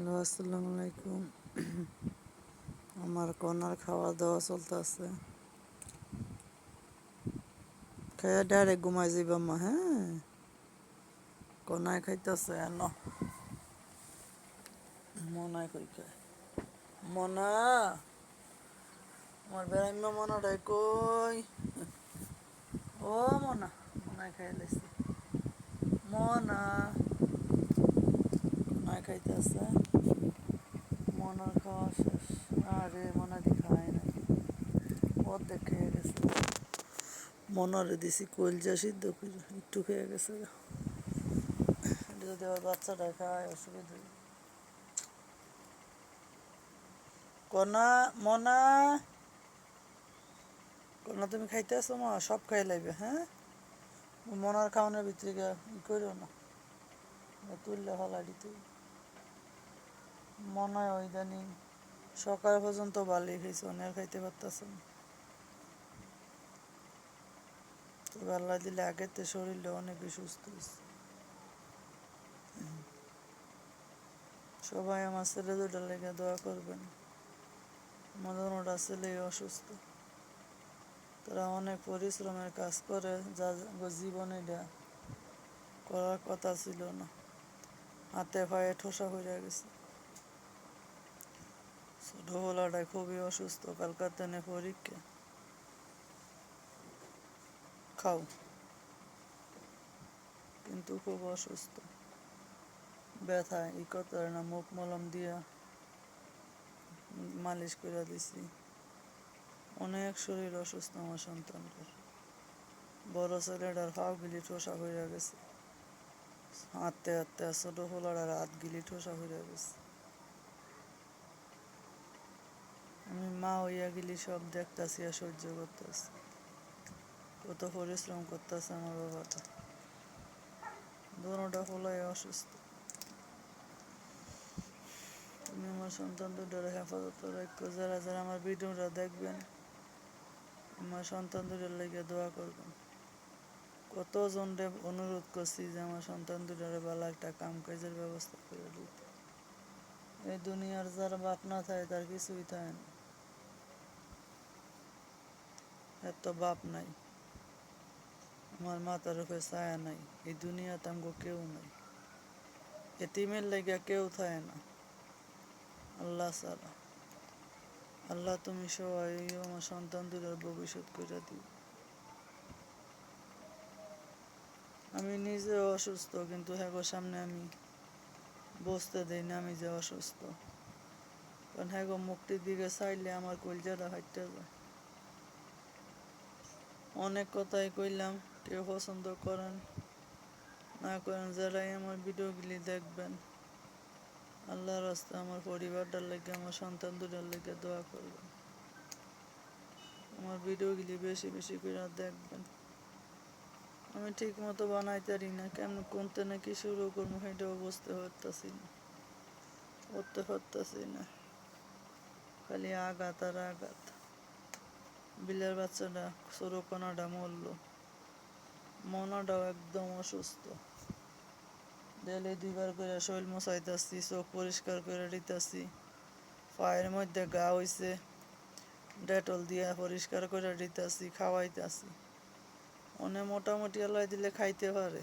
Hello, আসসালামু আলাইকুম। আমার কন্যার খাওয়া দাওয়া চলতেছে। খেয়ে ডাইরেক্ট ঘুমাই যাইবা মা, হ্যাঁ? কনায় খাইতেছে এন মনায় কই খায় মনা, আমার বেড়াইমা মনাটাই কই? ও মনা, মনায় খাই লাইছি। মনা কনায় খাইতেছে। মনার খাওয়া শেষ। আরে মনা দি খায় নাই, অর্ধেক খেয়ে গেছে। মনারে দিছি কলজা সিদ্ধ করে, একটু খেয়ে গেছে। এটা যদি আবার বাচ্চাটা খায় অসুবিধা। কনা, মনা, কনা তুমি খাইতে আসো মা? সব খাই লাইবে, হ্যাঁ? মনার খাওয়ানোর ভিতরে ই করো না, তুললে হলাই দিতে। মনে হয় ইদানিং সকাল পর্যন্ত ভালোই খাইছে, অনেক খাইতে পারতেছে না। তবে আল্লাহ দিলে আগের তো শরীরটা অনেকই সুস্থ হয়েছে। সবাই আমার ছেলে দুটার লেগে দোয়া করবেন। আমাদের ওটা ছেলে অসুস্থ, তারা অনেক পরিশ্রমের কাজ করে, যা জীবনে এটা করার কথা ছিল না। হাতে পায়ে ঠোসা হয়ে গেছে। ছোটবেলাটা খুবই অসুস্থ, কালকাতে নে পরীক্ষা। খাও, কিন্তু খুব অসুস্থ, ব্যথা ই করতে পারে না। মুখ মলম দিয়া মালিশ করে দিছি। অনেক শরীর অসুস্থ আমার সন্তানটার। বড় ছেলেটার হাও গিলি ঠোসা হয়ে গেছে, হাঁটতে হাঁটতে। ছোট ফোলাটার হাত গিলি ঠোসা হয়ে গেছে। আমি মা হইয়া গেলি সব দেখতেছি আর সহ্য করতেছি। কত পরিশ্রম করতেছে আমার বাবাটা। দোনোটা ফোলাই অসুস্থ। তুমি আমার সন্তান দুটোর হেফাজত রাখো। যারা যারা আমার ভিডিওটা দেখবেন, আমার সন্তান দুটোর লেগে দোয়া করবেন। কতজনরে অনুরোধ করছি যে আমার সন্তান দুটোরে ভালো একটা কাম কাজের ব্যবস্থা করে দিতে। এই দুনিয়ার যার বাপ না থাকে তার কিছুই থাকে না। এত বাপ নাই, আমার মাথার উপরে ছায়া নাই, এই দুনিয়াতে আমগো কেউ নাই। এতিমের লেগে কেউ থাকে না আল্লাহ ছাড়া। আল্লাহ তুমি সবাই আমার সন্তান দুটোর ভবিষ্যৎ করে দিও। আমি নিজেও অসুস্থ, কিন্তু হ্যাঁ সামনে আমি বসতে দেই না আমি যে অসুস্থ। কারণ হ্যাঁ মুক্তির দিকে চাইলে আমার কলজাটা হাঁটতে যায়। অনেক কথাই কইলাম, কেউ পছন্দ করেন না করেন, যারাই আমার ভিডিওগুলি দেখবেন, আল্লাহর রাস্তায় আমার পরিবারটার লেগে, আমার সন্তান দুটার লেগে দোয়া করবেন। আমার ভিডিওগুলি বেশি বেশি করে দেখবেন। আমি ঠিক মতো বানাইতে পারি না, কেমন কোনতে নাকি শুরু করবো সেটাও বুঝতে পারতাছি না, করতে পারতাছি না। খালি আঘাত আর আঘাত। বিলের বাচ্চাটা সরুকণাটা মরল, মনাটাও একদম অসুস্থ। ডেলি 2বার করে শরীর মোছাইতেছি, চোখ পরিষ্কার করে দিতেছি। পায়ের মধ্যে গা হইছে, ডেটল দিয়া পরিষ্কার করে দিতেছি, খাওয়াইতেছি। অনেক মোটামুটি আলাই দিলে খাইতে পারে,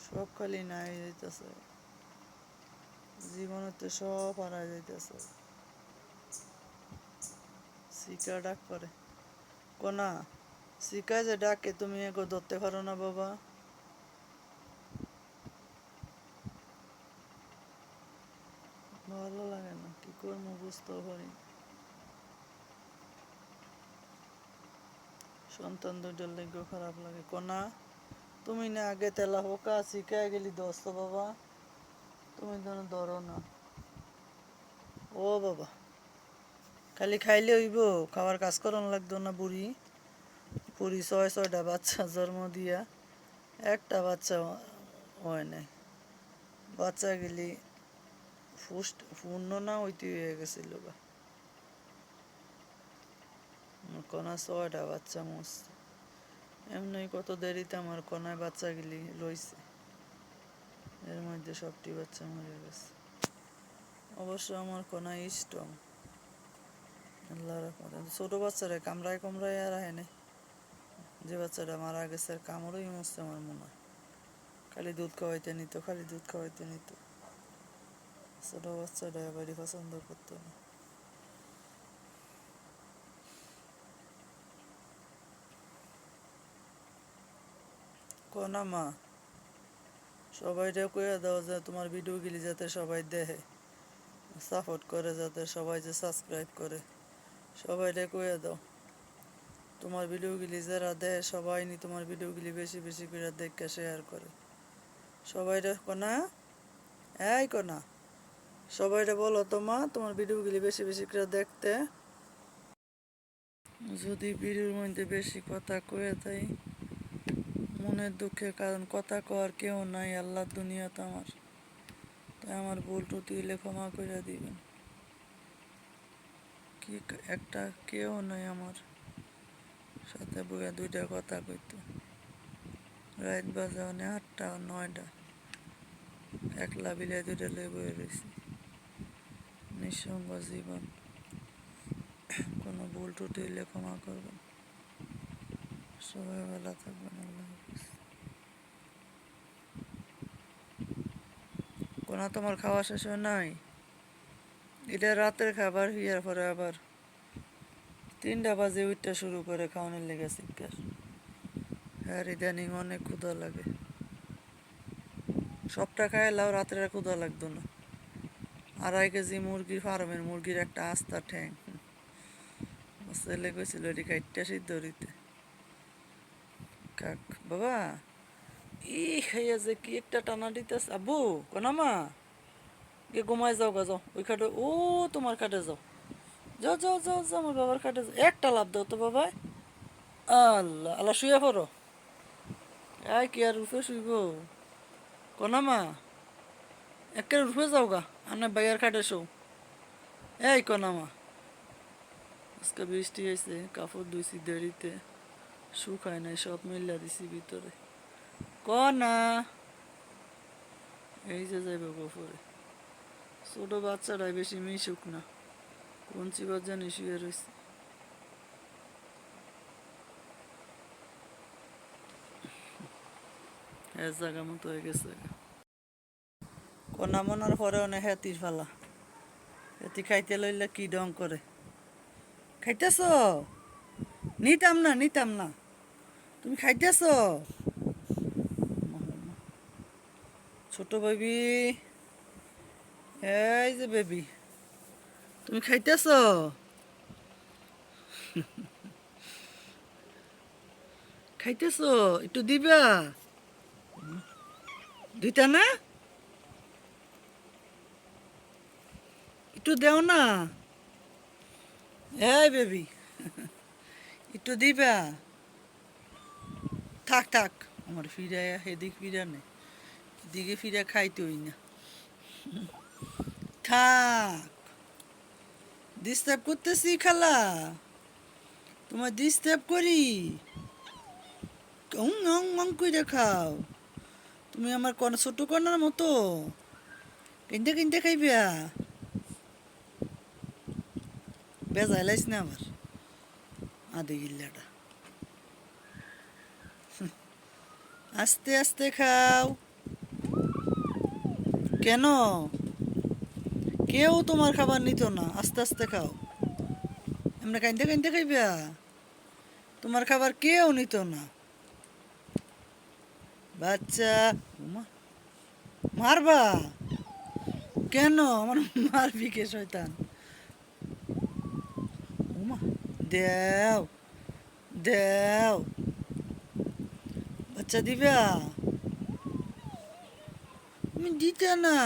সব খালি নাই যাইতেছে। জীবনেতে সব হারাই যাইতেছে। শিকা ডাক পারে কোনা, শিকা যে ডাকে তুমি এগো ধরতে পারো না বাবা? ভালো লাগে না, কি করবো বুঝতেও পারি না। সন্তান দুইটার লেগেও খারাপ লাগে। কোনা, তুমি না আগে তেলা হোকা শিখাই গেলি দোস্ত বাবা, তুমি ধরো না। ও বাবা, খালি খাইলে হইব, খাওয়ার কাজ করানো লাগতো না? বুড়ি বুড়ি 6-6টা বাচ্চা জন্ম দিয়া একটা বাচ্চা হয় নাই। বাচ্চা গেলি পূর্ণ না হইতে হয়ে গেছিল গা। কনা 6টা বাচ্চা মরছে। এমনি কত দেরিতে আমার কনায় বাচ্চা গেলি লইছে। এর মধ্যে সবটি বাচ্চা মরে গেছে। অবশ্য আমার কোনা স্ট্রং, আল্লাহ রহমতে। ছোট বাচ্চারা কামড়ায় কামড়ায় আর আহে না। যে বাচ্চাটা মারা গেছে আর কামড়ই মরছে আমার মনে হয়। খালি দুধ খাওয়াইতে নিত, খালি দুধ খাওয়াইতে নিত। ছোট বাচ্চাটা বাড়ি পছন্দ করতো না। কোনা মা সবাইটা কইয়া দাও যে তোমার ভিডিওগুলি যাতে সবাই দেখে, সাপোর্ট করে, যাতে সবাই যে সাবস্ক্রাইব করে, সবাইটা কইয়া দাও। তোমার ভিডিওগুলি যারা দেয় সবাই নি তোমার ভিডিওগুলি বেশি বেশি করে দেখে শেয়ার করে। সবাইটা কোনা, এই কোনা, সবাইটা বলো তোমা তোমার ভিডিওগুলি বেশি বেশি করে দেখতে। যদি ভিডিওর মধ্যে বেশি কথা কয়ে দেয় মনের দুঃখে, কারণ কথা কওয়ার কেউ নাই আল্লাহ দুনিয়াতে আমার, তাই আমার ভুল ত্রুটি হইলে ক্ষমা করে দিবেন। কি একটা কেউ নাই আমার সাথে বইয়া দুইটা কথা কইতো। রাত বাজে অনেক 8টা 9টা, একলা বিলে দুইটা লয়ে বয়ে রয়েছি। নিঃসঙ্গ জীবন, কোনো ভুল ত্রুটি হইলে ক্ষমা করবেন। সবাই ভালো থাকবেন, আল্লাহ হাফিজ। কোনো তোমার খাওয়া শেষ হয় নাই? এটা রাতের খাবার, হিয়ার পরে আবার 3টা বাজে উঠটা শুরু করে খাওয়ানোর লেগে শিক্ষার। হ্যাঁ, ইদানিং অনেক ক্ষুধা লাগে। সবটা খাইলাও রাত্রে আর ক্ষুধা লাগতো না। 2.5 কেজি মুরগির, ফার্মের মুরগির একটা আস্তা ঠ্যাং, ছেলে কইছিল এটি খাইটা সিদ্ধ দিতে। কাক বাবা ই খাইয়া যে কি একটা টানা দিতেছে। আব্বু কোনামা গিয়ে ঘুমায় যাও গা, যাও ওই খাটে, ও তোমার খাটে যাও, যাও যাও যাও যাও আমার বাবার খাটে যাও। একটা লাভ দাও তো বাবাই। আল্লাহ আল্লাহ শুয়ে পড়ো। আয় কি আর রুফে শুইব? কোনামা একে রুফে যাও গা, আপনার বাইয়ার খাটে শো। এই কোনামা, আজকে বৃষ্টি হয়েছে, কাপড় ধুইছি দেরিতে, শুকায় নাই, সব মিল্লা দিছি ভিতরে। কনা এই যে যাইব গফরে। ছোট বাচ্চারাই বেশি মিশুক না, কোন চিবার জানি শুয়ে রয়েছে। জায়গা মতো হয়ে গেছে। কনা মনার পরে অনেক হেতির ফালা, হেতি খাইতে লইলে কি ডং করে। খাইতেছ? নিতাম না নিতাম না, তুমি খাইতেছ? ছোট বেবি, এই যে বেবি, তুমি খাইতেছ? খাইতেছ? একটু দিবা? দুইটা না, একটু দেও না। এই বেবি একটু দিবা? থাক থাক, আমার ফিরে হেদিক ফিরা নেই, দিকে ফিরে খাইতেই না। থাক, ডিস্টার্ব করতেছি খালা, তোমার ডিস্টার্ব করি? অং অং অং করে খাও। তুমি আমার কোন ছোট কর্নার মতো কিনতে কিনতে খাইবিয়া? বেজাই লাইস না আবার আধে গিল্লাটা। আস্তে আস্তে খাও। কেন? কেউ তোমার খাবার নিত না, আস্তে আস্তে খাও। এমনি কাইন্দে কাইন্দে খাইবা? তোমার খাবার কেউ নিত না বাচ্চা। উমা, মারবা কেন? আমার মারবি কে শয়তান? উমা, দেও দেও, বাচ্চা দিবা? তুমি দিতে না,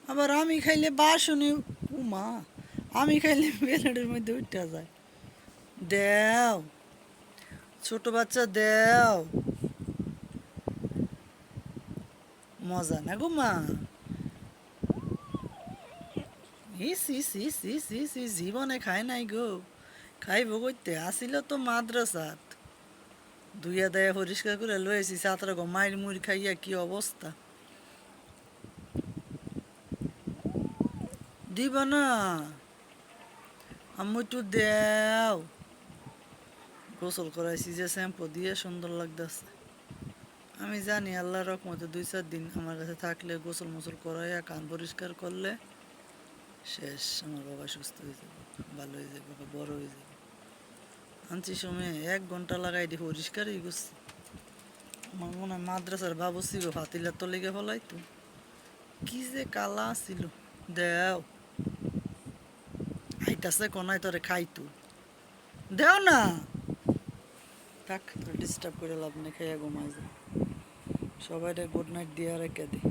আবার আমি খাইলে বাসনে। উমা, আমি খাইলে প্লেটের মধ্যে উঠতে যায়। দেও, ছোট বাচ্চা দেও। মজা না গো মা। ইস ইস ইস ইস ইস ইস, জীবনে খায় নাই গো, খাইব কইতে আসিল তো মাদ্রাসাত, ধুইয়া দেয়া পরিষ্কার করে লয়েছি, ছাত্র গো মায়ের মুড়ি খাইয়া কি অবস্থা। দিবা না আম্মু একটু দেও। গোসল করাইছি যে শ্যাম্পু দিয়ে সুন্দর লাগতেছে। আমি জানি আল্লাহর রহমতে 2-4 দিন আমার কাছে থাকলে গোসল মোসল করাইয়া কান পরিষ্কার করলে শেষ, আমার বাবা সুস্থ হয়ে যাবে, ভালো হয়ে যাবে, বাবা বড় হয়ে যাবে। আনছি সময় 1 ঘন্টা লাগাই দিয়ে পরিষ্কারই করছি। আমার মনে হয় মাদ্রাসার বাবু ছিল ফাতিলার তো লেগে ফেলাই তো কি যে কালা ছিল। দেও আইতাছে কোনায় তোরে খাইতো, দেও না। থাক, তোর ডিস্টার্ব করে লাভ নেই, খাইয়া ঘুমাই যা। সবাইরে গুড নাইট দিয়ে রেখে দিই।